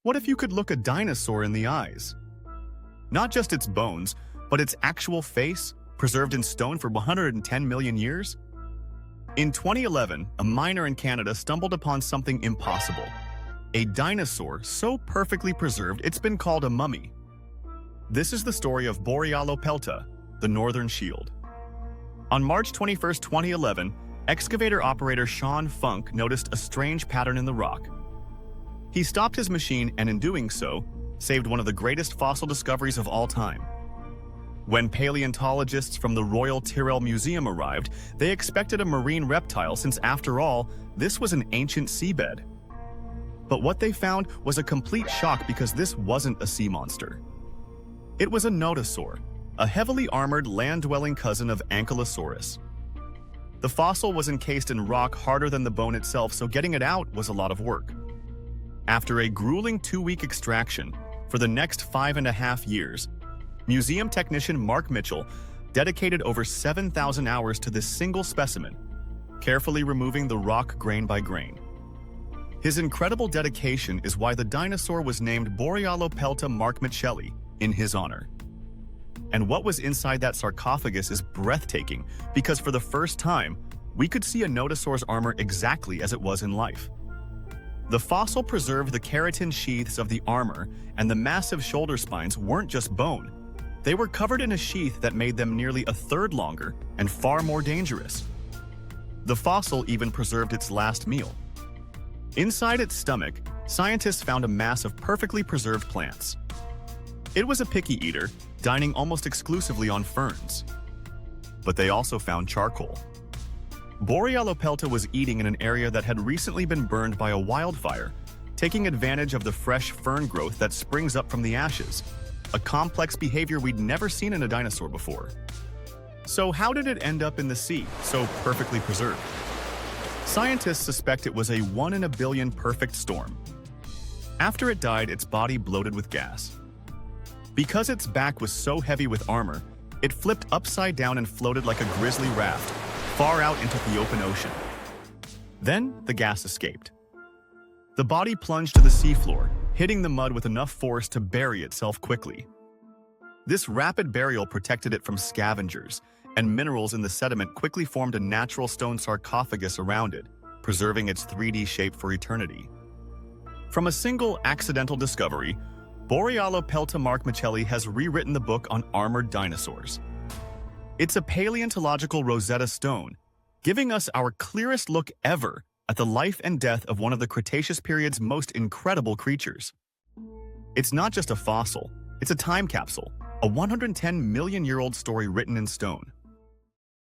What if you could look a dinosaur in the eyes? Not just its bones, but its actual face, preserved in stone for 110 million years? In 2011, a miner in Canada stumbled upon something impossible. A dinosaur so perfectly preserved it's been called a mummy. This is the story of Borealopelta, the Northern Shield. On March 21, 2011, excavator operator Sean Funk noticed a strange pattern in the rock. He stopped his machine and in doing so, saved one of the greatest fossil discoveries of all time. When paleontologists from the Royal Tyrrell Museum arrived, they expected a marine reptile since, after all, this was an ancient seabed. But what they found was a complete shock because this wasn't a sea monster. It was a nodosaur, a heavily armored land-dwelling cousin of Ankylosaurus. The fossil was encased in rock harder than the bone itself, so getting it out was a lot of work. After a grueling 2-week extraction, for the next 5.5 years, museum technician Mark Mitchell dedicated over 7,000 hours to this single specimen, carefully removing the rock grain by grain. His incredible dedication is why the dinosaur was named Borealopelta Mark Michelli in his honor. And what was inside that sarcophagus is breathtaking because for the first time, we could see a nodosaur's armor exactly as it was in life. The fossil preserved the keratin sheaths of the armor, and the massive shoulder spines weren't just bone. They were covered in a sheath that made them nearly a third longer and far more dangerous. The fossil even preserved its last meal. Inside its stomach, scientists found a mass of perfectly preserved plants. It was a picky eater, dining almost exclusively on ferns. But they also found charcoal. Borealopelta was eating in an area that had recently been burned by a wildfire, taking advantage of the fresh fern growth that springs up from the ashes, a complex behavior we'd never seen in a dinosaur before. So how did it end up in the sea, so perfectly preserved? Scientists suspect it was a 1 in a billion perfect storm. After it died, its body bloated with gas. Because its back was so heavy with armor, it flipped upside down and floated like a grizzly raft, far out into the open ocean. Then the gas escaped. The body plunged to the seafloor, hitting the mud with enough force to bury itself quickly. This rapid burial protected it from scavengers, and minerals in the sediment quickly formed a natural stone sarcophagus around it, preserving its 3D shape for eternity. From a single accidental discovery, Borealopelta Mark Michelli has rewritten the book on armored dinosaurs. It's a paleontological Rosetta Stone, giving us our clearest look ever at the life and death of one of the Cretaceous period's most incredible creatures. It's not just a fossil, it's a time capsule, a 110 million-year-old story written in stone.